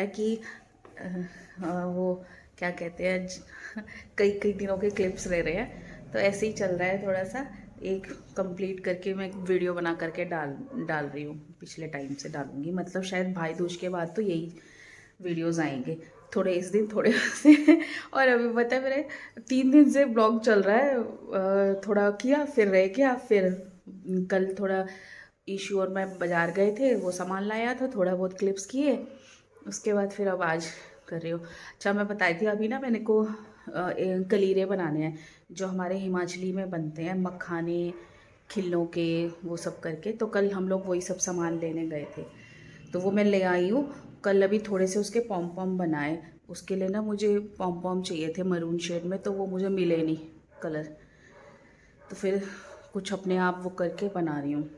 है कि वो क्या कहते हैं, कई कई दिनों के क्लिप्स ले रहे हैं, तो ऐसे ही चल रहा है थोड़ा सा। एक कंप्लीट करके मैं वीडियो बना करके डाल रही हूँ, पिछले टाइम से डालूंगी, मतलब शायद भाई दूज के बाद तो यही वीडियोस आएंगे, थोड़े इस दिन थोड़े उस दिन। और अभी पता है मेरे 3 दिन से ब्लॉग चल रहा है, थोड़ा किया फिर रह गया, फिर कल थोड़ा ईशू और मैं बाज़ार गए थे, वो सामान लाया था, थोड़ा बहुत क्लिप्स किए, उसके बाद फिर अब आज कर रही हूँ। अच्छा मैं बताई थी अभी ना, मैंने को कलीरे बनाने हैं जो हमारे हिमाचली में बनते हैं, मखाने खिल्लों के वो सब करके, तो कल हम लोग वही सब सामान लेने गए थे, तो वो मैं ले आई हूँ। कल अभी थोड़े से उसके पॉम पॉम बनाए, उसके लिए ना मुझे पॉम पॉम चाहिए थे मरून शेड में, तो वो मुझे मिले नहीं कलर, तो फिर कुछ अपने आप वो करके बना रही हूँ।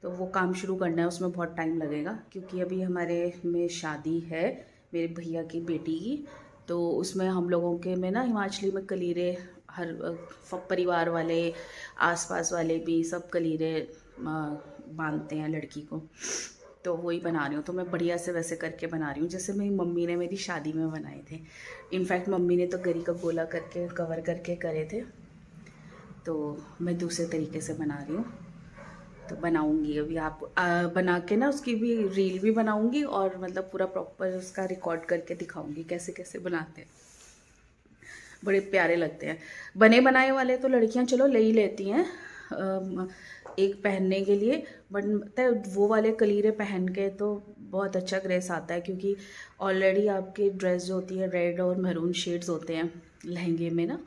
तो वो काम शुरू करना है, उसमें बहुत टाइम लगेगा क्योंकि अभी हमारे में शादी है मेरे भैया की बेटी की, तो उसमें हम लोगों के में ना हिमाचली में कलीरे, हर परिवार वाले आसपास वाले भी सब कलीरे बांधते हैं लड़की को, तो वही बना रही हूँ। तो मैं बढ़िया से वैसे करके बना रही हूँ जैसे मेरी मम्मी ने मेरी शादी में बनाए थे। इनफैक्ट मम्मी ने तो गरी का गोला करके कवर करके करे थे, तो मैं दूसरे तरीके से बना रही हूँ। तो बनाऊंगी अभी, आप बना के ना उसकी भी रील भी बनाऊंगी, और मतलब पूरा प्रॉपर उसका रिकॉर्ड करके दिखाऊंगी कैसे कैसे बनाते हैं, बड़े प्यारे लगते हैं। बने बनाए वाले तो लड़कियां चलो ले ही लेती हैं एक पहनने के लिए, बट पता है वो वाले कलीरे पहन के तो बहुत अच्छा ग्रेस आता है, क्योंकि ऑलरेडी आपकी ड्रेस जो होती है रेड और मैरून शेड्स होते हैं लहंगे में ना,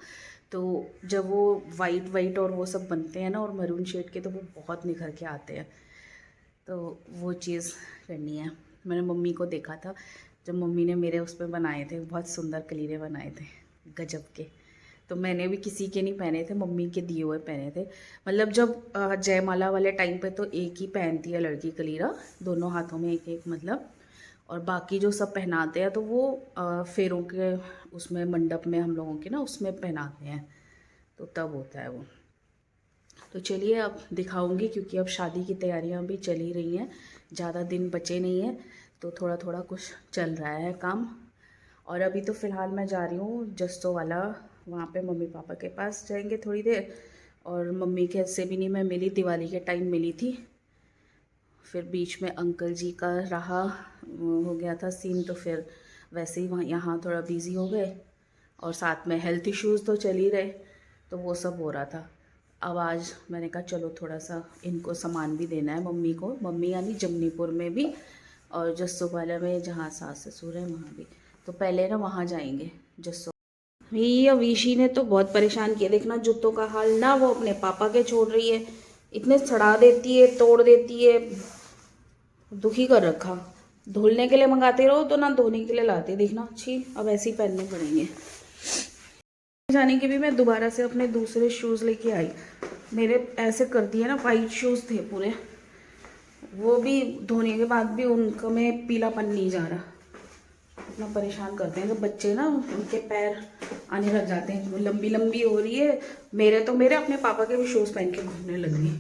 तो जब वो वाइट वाइट और वो सब बनते हैं ना और मैरून शेड के, तो वो बहुत निखर के आते हैं। तो वो चीज़ करनी है। मैंने मम्मी को देखा था जब मम्मी ने मेरे उस पर बनाए थे, बहुत सुंदर कलीरे बनाए थे गजब के, तो मैंने भी किसी के नहीं पहने थे, मम्मी के दिए हुए पहने थे। मतलब जब जयमाला वाले टाइम पे तो एक ही पहनती है लड़की कलीरा, दोनों हाथों में एक एक मतलब, और बाकी जो सब पहनाते हैं तो वो फेरों के उसमें मंडप में हम लोगों के ना उसमें पहनाते हैं, तो तब होता है वो। तो चलिए अब दिखाऊंगी, क्योंकि अब शादी की तैयारियां भी चल ही रही हैं, ज़्यादा दिन बचे नहीं हैं, तो थोड़ा थोड़ा कुछ चल रहा है काम। और अभी तो फ़िलहाल मैं जा रही हूँ जस्सो वाला, वहाँ पे मम्मी पापा के पास जाएंगे थोड़ी देर, और मम्मी के से भी नहीं मैं मिली, दिवाली के टाइम मिली थी, फिर बीच में अंकल जी का रहा हो गया था सीन, तो फिर वैसे ही वहाँ यहाँ थोड़ा बिज़ी हो गए, और साथ में हेल्थ इश्यूज़ तो चल ही रहे, तो वो सब हो रहा था। अब आज मैंने कहा चलो थोड़ा सा इनको सामान भी देना है मम्मी को, मम्मी यानी जमनीपुर में भी और जस्सो वाला में जहाँ सास ससुर है वहाँ भी, तो पहले ना वहाँ जाएंगे जस्सो। भैया विशी ने तो बहुत परेशान किया, देखना जूतों का हाल ना, वो अपने पापा के छोड़ रही है, इतने सड़ा देती है तोड़ देती है, दुखी कर रखा। धुलने के लिए मंगाते रहो तो ना धोने के लिए लाते, देखना अच्छी, अब ऐसे ही पहनने पड़ेंगे। जाने के भी मैं दोबारा से अपने दूसरे शूज़ लेके आई, मेरे ऐसे कर दिए ना, वाइट शूज़ थे पूरे, वो भी धोने के बाद भी उनका में पीलापन नहीं जा रहा, इतना परेशान करते हैं। तो बच्चे ना उनके पैर आने लग जाते हैं, वो लंबी लंबी हो रही है, मेरे अपने पापा के भी शूज़ पहन के घूमने लग गई,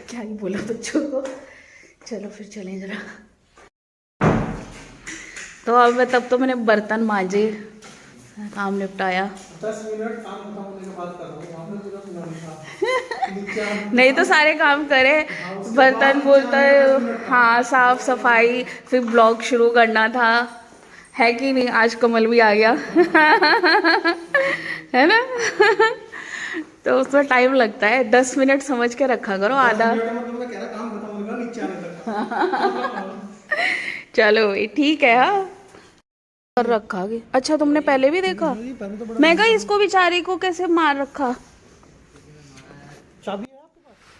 क्या ही बोला बच्चों को। चलो फिर चलें जरा। तो अब मैं तब तो मैंने बर्तन मांजे, काम निपटाया। 10 मिनट काम खत्म होने के बाद कर रहा हूँ, वहाँ पे पूरा नहीं तो सारे काम करे, बर्तन बोलते हाँ, साफ सफाई, फिर ब्लॉग शुरू करना था, है कि नहीं। आज कमल भी आ गया है ना तो उसमें टाइम लगता है, 10 मिनट समझ के रखा करो, आधा। मतलब मैं कह रहा काम खत्म होगा नीचे आने तक। चलो भाई ठीक है। हाँ कर रखा के, अच्छा तुमने पहले भी देखा, मैं कहा इसको बेचारी को कैसे मार रखा।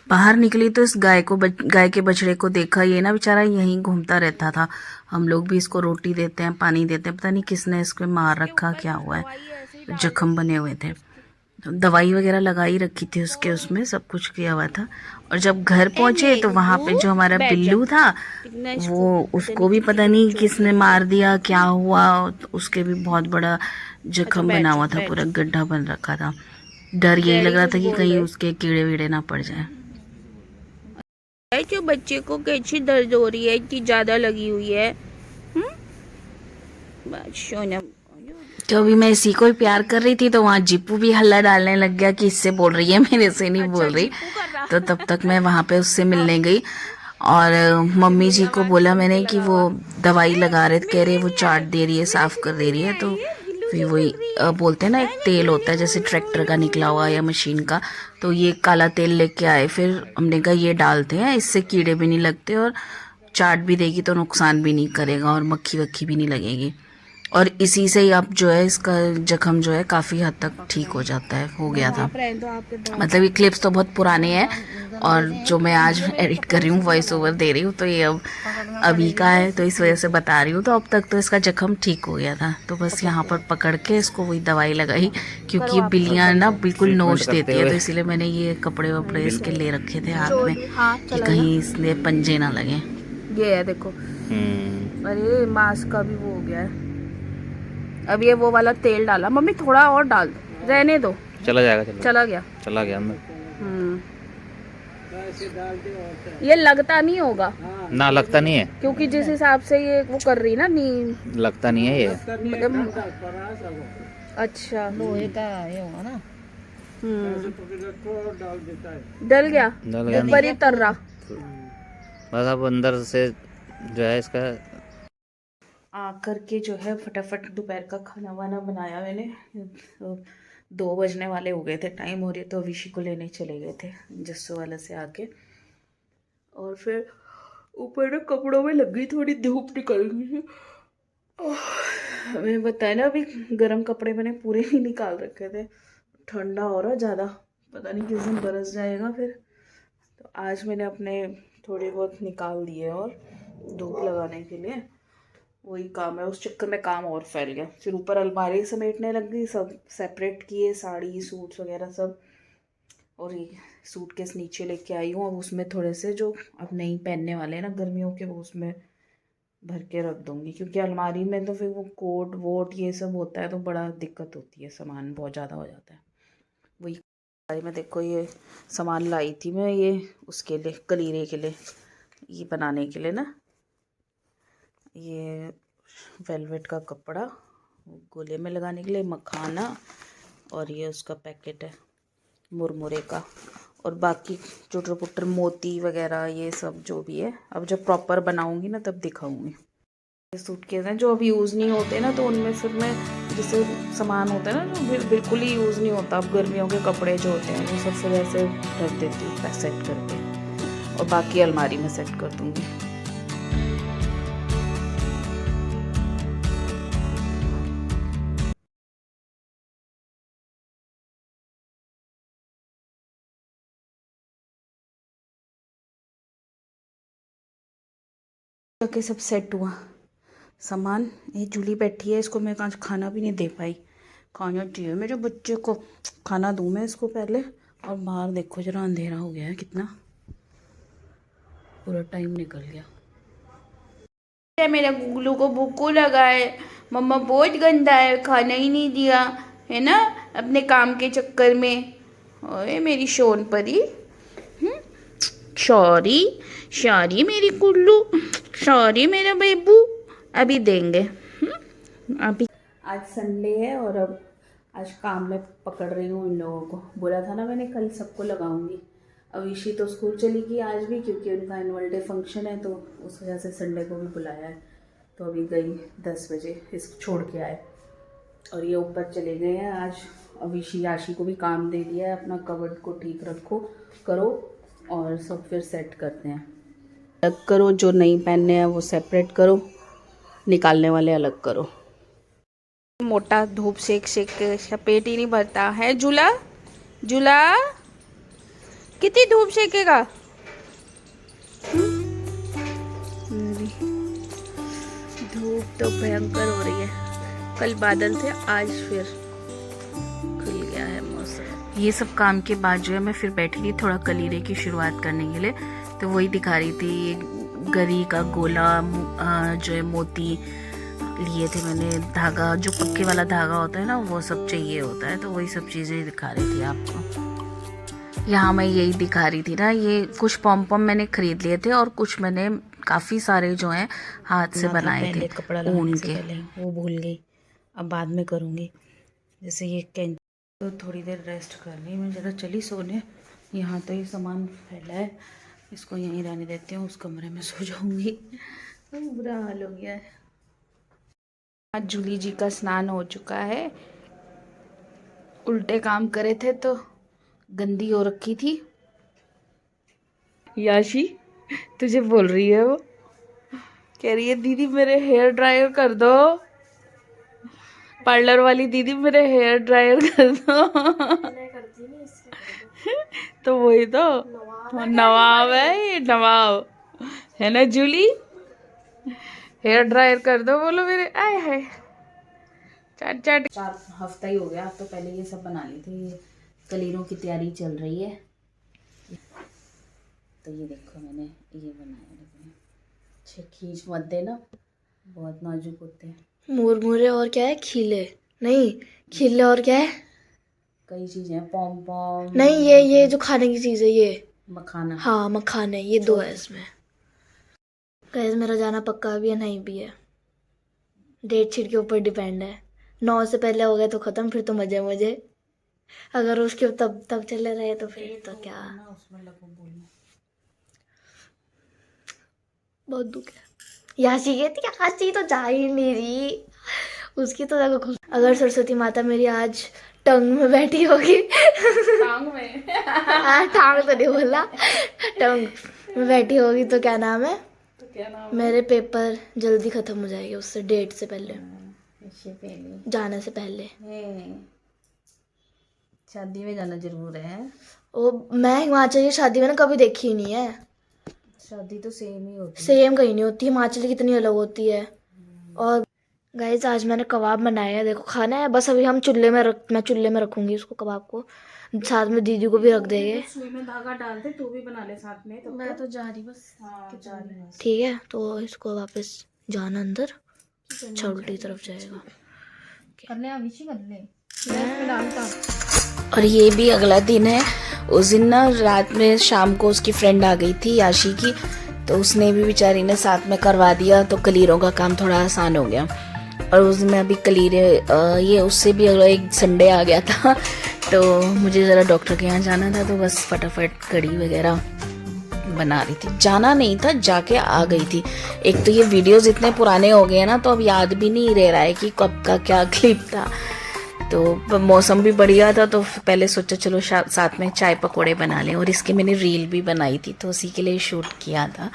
बाहर निकली तो इस गाय के बछड़े को देखा, ये ना बेचारा यहीं घूमता रहता था, हम लोग भी इसको रोटी देते हैं पानी देते हैं, पता नहीं किसने इसको मार रखा, क्या हुआ है, जख्म बने हुए थे, तो दवाई वगैरह लगाई रखी थी उसके, उसमें सब कुछ किया हुआ था। और जब घर पहुंचे तो वहां पे जो हमारा बिल्लू था, वो उसको भी पता नहीं किसने मार दिया, क्या हुआ, तो उसके भी बहुत बड़ा जख्म बना हुआ था, पूरा गड्ढा बन रखा था। डर यही लग रहा था कि कहीं उसके कीड़े वीड़े ना पड़ जाए। जो बच्चे को कैसी दर्द हो रही है, कि ज्यादा लगी हुई है। तो अभी मैं इसी को ही प्यार कर रही थी, तो वहाँ जीपू भी हल्ला डालने लग गया कि इससे बोल रही है, मेरे से नहीं बोल रही। तो तब तक मैं वहाँ पे उससे मिलने गई और मम्मी जी को बोला मैंने कि वो दवाई लगा रहे, कह रहे वो चाट दे रही है, साफ कर दे रही है। तो फिर वही बोलते हैं ना, एक तेल होता है जैसे ट्रैक्टर का निकला हुआ या मशीन का, तो ये काला तेल लेके आए। फिर हमने कहा ये डालते हैं, इससे कीड़े भी नहीं लगते और चाट भी देगी तो नुकसान भी नहीं करेगा और मक्खी वक्खी भी नहीं लगेगी। और इसी से ही अब जो है इसका जख्म जो है काफ़ी हद तक ठीक हो जाता है, हो गया था। मतलब ये क्लिप्स तो बहुत पुराने हैं और जो मैं आज एडिट कर रही हूँ, वॉइस ओवर दे रही हूँ, तो ये अब अभी का है, तो इस वजह से बता रही हूँ। तो अब तक तो इसका जख्म ठीक हो गया था, तो बस यहाँ पर पकड़ के इसको वही दवाई लगाई, क्योंकि बिल्लियाँ ना बिल्कुल नोच देती है, तो इसीलिए मैंने ये कपड़े वपड़े इसके ले रखे थे हाथ में कि कहीं इसलिए पंजे ना लगे। ये है देखो, अरे मास्क का भी वो हो गया है। अब ये वो वाला तेल डाला, मम्मी थोड़ा और डाल दो, रहने दो, चला जाएगा। चला गया अंदर। ये लगता नहीं होगा ना, लगता नहीं है, क्योंकि जिस हिसाब से ये वो कर रही ना, नहीं लगता नहीं है ये। अच्छा, लोहे का ये होगा ना। डल गया ऊपर ही तर रहा। बस अब अंदर से जो है इसका आकर के जो है फटाफट दोपहर का खाना वाना बनाया मैंने। 2 बजने वाले हो गए थे, टाइम हो रही है, तो विशी को लेने चले गए थे जस्सू वाला से आके। और फिर ऊपर ना कपड़ों में लग गई, थोड़ी धूप निकल गई। मैंने बताया ना, अभी गर्म कपड़े मैंने पूरे ही निकाल रखे थे, ठंडा हो रहा ज़्यादा, पता नहीं किस दिन बरस जाएगा फिर। तो आज मैंने अपने थोड़े बहुत निकाल दिए और धूप लगाने के लिए वही काम है। उस चक्कर में काम और फैल गया, फिर ऊपर अलमारी समेटने लग गई, सब सेपरेट किए, साड़ी सूट्स वगैरह सब। और ये सूटकेस नीचे लेके आई हूँ, अब उसमें थोड़े से जो अब नहीं पहनने वाले हैं ना गर्मियों के, वो उसमें भर के रख दूँगी, क्योंकि अलमारी में तो फिर वो कोट वोट ये सब होता है तो बड़ा दिक्कत होती है, सामान बहुत ज़्यादा हो जाता है। वही अलमारी में देखो ये सामान लाई थी मैं, ये उसके लिए कलीरे के लिए, ये बनाने के लिए ना, ये वेलवेट का कपड़ा गले में लगाने के लिए, मखाना, और ये उसका पैकेट है मुरमुरे का, और बाकी चुटर पुटर मोती वगैरह ये सब जो भी है। अब जब प्रॉपर बनाऊंगी ना तब दिखाऊंगी। ये सूटकेस हैं जो अभी यूज़ नहीं होते ना, तो उनमें फिर मैं जैसे सामान होता है ना जो बिल्कुल ही यूज़ नहीं होता, अब गर्मियों के कपड़े जो होते हैं वो सब फिर ऐसे रख देती हूँ सेट करके, और बाकी अलमारी में सेट कर दूँगी। के सब सेट हुआ सामान। ये जूली बैठी है, इसको मैं आज खाना भी नहीं दे पाई, खाना चाहिए मेरे बच्चे को, खाना दूँ मैं इसको पहले। और बाहर देखो जरा अंधेरा हो गया है कितना, पूरा टाइम निकल गया। मेरा गुगलू को भूखू लगा है, मम्मा बहुत गंदा है, खाना ही नहीं दिया है ना अपने काम के चक्कर में। ओए मेरी शोन परी, सॉरी मेरी कुल्लू, सॉरी मेरा बेबू, अभी देंगे। अभी आज संडे है और अब आज काम में पकड़ रही हूँ इन लोगों को। बोला था ना मैंने कल सबको लगाऊंगी। अविशी तो स्कूल चली गई आज भी, क्योंकि उनका एनुअल डे फंक्शन है, तो उस वजह से संडे को भी बुलाया है। तो अभी गई 10 बजे, इसको छोड़ के आए और ये ऊपर चले गए हैं। आज अविशी आशी को भी काम दे दिया है, अपना कबर्ड को ठीक रखो करो और सब फिर सेट करते हैं। अलग करो, जो नहीं पहनने हैं वो सेपरेट करो, निकालने वाले अलग करो। मोटा धूप सेक के पेट ही नहीं भरता है। झूला कितनी धूप सेकेगा। धूप तो भयंकर हो रही है, कल बादल थे, आज फिर खुल गया है मौसम। ये सब काम के बाद जो है मैं फिर बैठी थी थोड़ा कलीरे की शुरुआत करने के लिए, तो वही दिखा रही थी। ये गरी का गोला जो है मोती लिए थे मैंने, धागा जो पक्के वाला धागा होता है ना वो सब चाहिए होता है, तो वही सब चीज़ें दिखा रही थी आपको। यहाँ मैं यही दिखा रही थी ना, ये कुछ पॉम पॉम मैंने खरीद लिए थे और कुछ मैंने काफ़ी सारे जो हैं हाथ से बनाए थे ऊन के। वो भूल गई, अब बाद में करूँगी। जैसे ये कैंची, तो थोड़ी देर रेस्ट कर ली मैं, ज़रा चली सोने। यहाँ तो ये सामान फैला है, इसको यहीं रहने देती हूँ, उस कमरे में सो जाऊँगी। बुरा हाल हो गया है। आज जूली जी का स्नान हो चुका है, उल्टे काम करे थे तो गंदी हो रखी थी। याशी तुझे बोल रही है, वो कह रही है दीदी मेरे हेयर ड्रायर कर दो, पार्लर वाली दीदी मेरे हेयर ड्रायर कर दो। तो वही तो नवाब है, ये नवाब है ना जूली, हेयर ड्रायर कर दो बोलो मेरे। आए है चाट चाट। 4 हफ्ता ही हो गया, तो पहले ये सब बना ली थी। ये कलीरों की तैयारी चल रही है, तो ये देखो मैंने ये बनाया। अच्छे खींच मत देना, बहुत नाजुक होते हैं। मुरमुरे और क्या है, खीले नहीं, खीले और क्या है, कई चीजें, पॉम पॉम नहीं ये जो खाने की चीज़ है, ये मखाना। हाँ मखाने, ये 2 है इसमें। गाइस मेरा जाना पक्का भी है नहीं भी है, डेट शीट के ऊपर डिपेंड है। 9 से पहले हो गया तो ख़त्म, फिर तो मजे मजे। अगर उसके तब चले रहे तो फिर तो क्या, उसमें लगो बोलना। बहुत दुख है। याशी कहती याशी तो जा ही नहीं रही, उसकी तो जगह खुश। अगर सरस्वती माता मेरी आज टंग में बैठी होगी, टांग में टांग तो नहीं बोला, टंग में बैठी होगी तो क्या नाम है, तो क्या नाम, मेरे पेपर जल्दी खत्म हो जाएंगे उससे, डेट से पहले, इससे पहले जाने से पहले। शादी में जाना जरूर है। ओ मैं हिमाचल की शादी मैंने कभी देखी ही नहीं है। शादी तो सेम ही होती है। सेम कहीं नहीं होती, हिमाचल की कितनी अलग होती है। और गाइस आज मैंने कबाब बनाया है, देखो खाना है बस। अभी हम मैं चूल्हे में रखूंगी उसको, कबाब को, साथ में दीदी को भी रख देंगे। सुई में धागा डाल दे, तू भी बना ले साथ में। तो मैं तो जा रही बस। हाँ, जा रही है। ठीक है, तो इसको वापस जाना अंदर, अच्छा उल्टी तरफ जाएगा। और ये भी अगला दिन है। उस दिन ना रात में शाम को उसकी फ्रेंड आ गई थी याशी की, तो उसने भी बेचारी ने साथ में करवा दिया, तो कलीरों का काम थोड़ा आसान हो गया। और उस दिन मैं अभी कलीरे ये उससे भी अगला एक संडे आ गया था, तो मुझे ज़रा डॉक्टर के यहाँ जाना था, तो बस फटाफट कड़ी वगैरह बना रही थी। जाना नहीं था, जाके आ गई थी। एक तो ये वीडियोस इतने पुराने हो गए ना, तो अब याद भी नहीं रह रहा है कि कब का क्या क्लिप था। तो मौसम भी बढ़िया था, तो पहले सोचा चलो साथ में चाय पकौड़े बना लें, और इसके मैंने रील भी बनाई थी, तो उसी के लिए शूट किया था।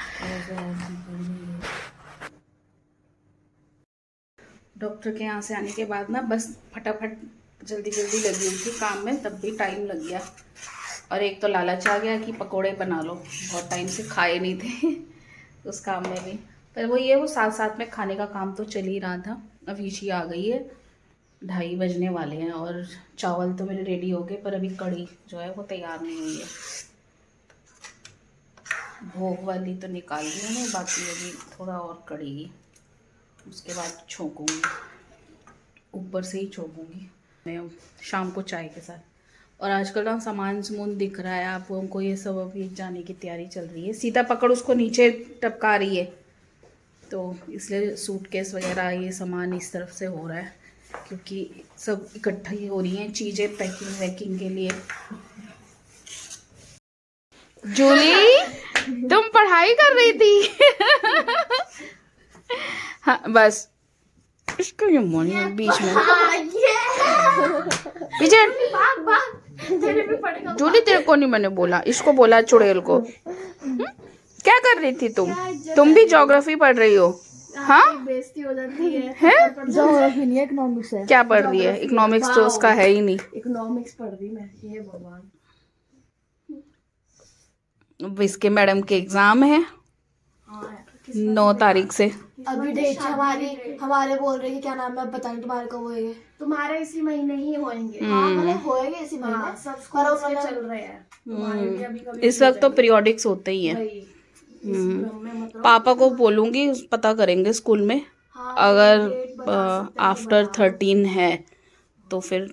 डॉक्टर के यहाँ से आने के बाद ना बस फटाफट जल्दी लगी हुई थी काम में, तब भी टाइम लग गया। और एक तो लालच आ गया कि पकोड़े बना लो, बहुत टाइम से खाए नहीं थे उस काम में भी। पर वो ये वो साथ में खाने का काम तो चल ही रहा था। अब ईशी आ गई है, 2:30 बजने वाले हैं, और चावल तो मेरे रेडी हो गए, पर अभी कड़ी जो है वो तैयार नहीं हुई है। भोग वाली तो निकाल दी मैंने, बाकी अभी थोड़ा और कड़ेगी, उसके बाद छोंकूंगी, ऊपर से ही छोंकूंगी मैं शाम को चाय के साथ। और आजकल ना सामान दिख रहा है आप लोगों को, ये सब अभी जाने की तैयारी चल रही है। सीता पकड़ उसको नीचे टपका रही है, तो इसलिए सूटकेस वगैरह ये सामान इस तरफ से हो रहा है, क्योंकि सब इकट्ठा ही हो रही हैं चीज़ें पैकिंग के लिए। जूली तुम पढ़ाई कर रही थी हाँ बस इसको ये मोनी बीच में पीछे। जूली तेरे को नहीं मैंने बोला, इसको बोला चुड़ैल को। क्या कर रही थी तुम भी ज्योग्राफी पढ़ रही हो? हाँ बेइज्जती हो जाती है। ज्योग्राफी नहीं, इकोनॉमिक्स है। क्या पढ़ रही है? इकोनॉमिक्स तो उसका है ही नहीं। इकोनॉमिक्स पढ़ रही मैं, ये भगवान। इसके मैडम के एग्जाम है 9 तारीख से। अभी डेट हमारे बोल रहे हैं क्या नाम है, बताएं तुम्हारे कब होएंगे? तुम्हारे इसी महीने ही होंगे। हाँ मतलब होएंगे इसी महीने, सब स्कूल चल रहे हैं। इस वक्त तो पीरियोडिक्स होते ही हैं। पापा को बोलूंगी, पता करेंगे स्कूल में। अगर आफ्टर 13 है तो फिर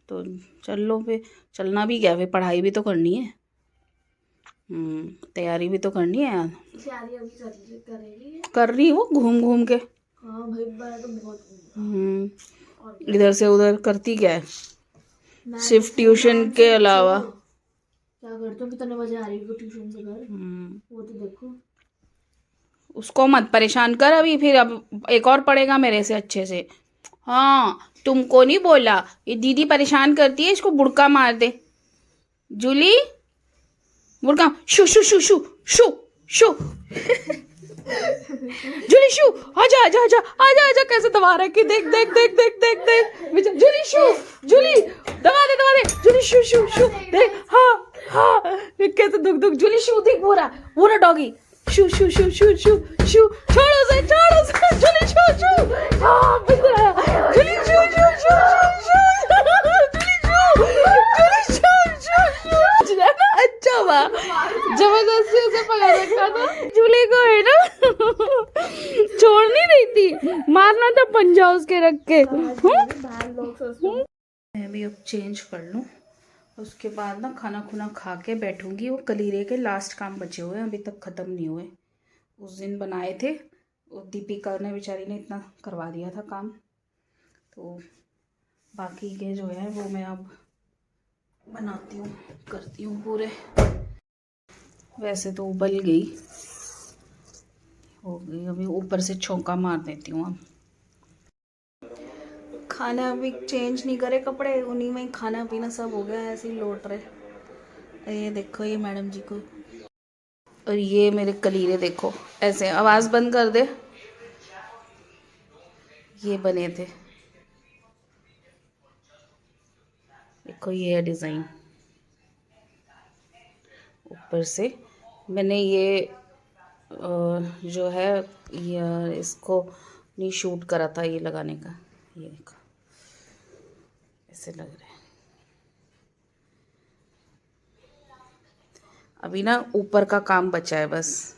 तो चल लो, फिर चलना भी क्या, फिर पढ़ाई भी तो करनी है। तैयारी भी तो करनी है यार। तैयारी अभी करेगी। कर रही वो घूम घूम के। हाँ भाई मैं तो बहुत इधर से उधर करती क्या है सिर्फ ट्यूशन के अलावा। क्या करते हो, कितने बजे आ रही हो ट्यूशन से घर, वो तो देखो। उसको मत परेशान कर अभी, फिर अब एक और पढ़ेगा मेरे से अच्छे से। हाँ तुमको नहीं बोला, ये दीदी परेशान करती है, इसको बुड़का मार दे। जूली बुड़का शू शू शू शू शू शू जूली शू आजा आजा आजा आजा आजा कैसे दबा रहा है कि देख देख देख देख देख देख जूली शू जूली दबा दे जूली शू शू शू देख। हाँ हाँ कैसे दुख दुख जूली शू देख पूरा डॉगी शू शू शू शू शू शू छोड़ो से जूली शू शू। हाँ जूली शू शू शू शू अच्छा हुआ जबरदस्ती उसे पकड़ रखा था। जूली को है ना छोड़ नहीं रही थी, मारना था पंजा उसके रख के। मैं भी अब चेंज कर लूँ, उसके बाद ना खाना खुना खा के बैठूंगी। वो कलीरे के लास्ट काम बचे हुए हैं, अभी तक ख़त्म नहीं हुए। उस दिन बनाए थे, वो दीपिका ने बेचारी ने इतना करवा दिया था काम, तो बाकी के जो है वो मैं अब बनाती हूँ करती हूँ पूरे। वैसे तो उबल गई हो गई, अभी ऊपर से छौंका मार देती हूँ। अब खाना अभी चेंज नहीं करे कपड़े, उन्हीं में ही खाना पीना सब हो गया, ऐसे ही लौट रहे। ये देखो ये मैडम जी को, और ये मेरे कलीरे देखो ऐसे। आवाज़ बंद कर दे। ये बने थे, देखो ये है डिज़ाइन। ऊपर से मैंने ये जो है ये इसको नहीं शूट करा था ये लगाने का, ये देखो ऐसे लग रहा है। अभी ना ऊपर का काम बचा है बस।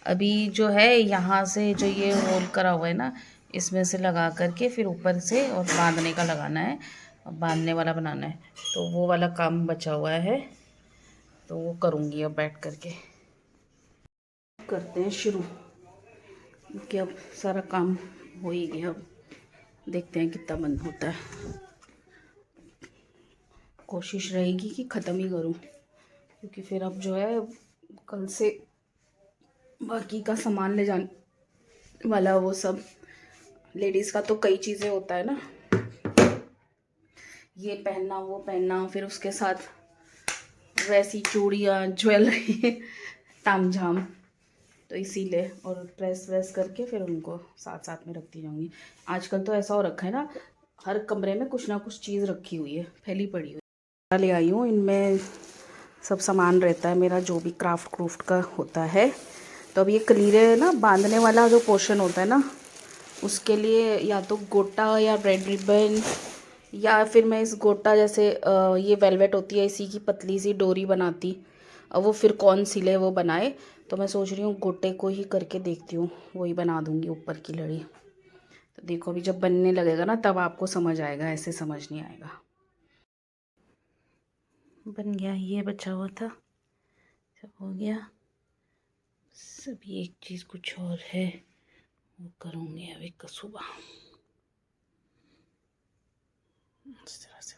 अभी जो है यहाँ से जो ये होल करा हुआ है ना, इसमें से लगा करके फिर ऊपर से और बांधने का लगाना है, बांधने वाला बनाना है, तो वो वाला काम बचा हुआ है, तो वो करूँगी अब बैठ करके। करते हैं शुरू, क्योंकि अब सारा काम हो ही गया। अब देखते हैं कितना बंद होता है। कोशिश रहेगी कि ख़त्म ही करूँ, क्योंकि फिर अब जो है कल से बाकी का सामान ले जाने वाला, वो सब लेडीज़ का तो कई चीज़ें होता है ना, ये पहनना वो पहनना, फिर उसके साथ वैसी चूड़ियाँ ज्वेलरी तामझाम, तो इसीलिए। और प्रेस व्रेस करके फिर उनको साथ साथ में रखती जाऊँगी। आजकल तो ऐसा हो रखा है ना, हर कमरे में कुछ ना कुछ चीज़ रखी हुई है, फैली पड़ी हुई। ले आई हूँ, इनमें सब सामान रहता है मेरा, जो भी क्राफ्ट का होता है। तो अब ये कलीरे ना बांधने वाला जो पोर्शन होता है ना, उसके लिए या तो गोटा या रेड रिबन, या फिर मैं इस गोटा जैसे ये वेलवेट होती है इसी की पतली सी डोरी बनाती। अब वो फिर कौन सिले वो बनाए, तो मैं सोच रही हूँ गोटे को ही करके देखती हूँ, वही बना दूँगी ऊपर की लड़ी। तो देखो अभी जब बनने लगेगा ना तब आपको समझ आएगा, ऐसे समझ नहीं आएगा। बन गया, ये बचा हुआ था, सब हो गया। सभी एक चीज़ कुछ और है, वो करूँगी अभी सुबह इस तरह से।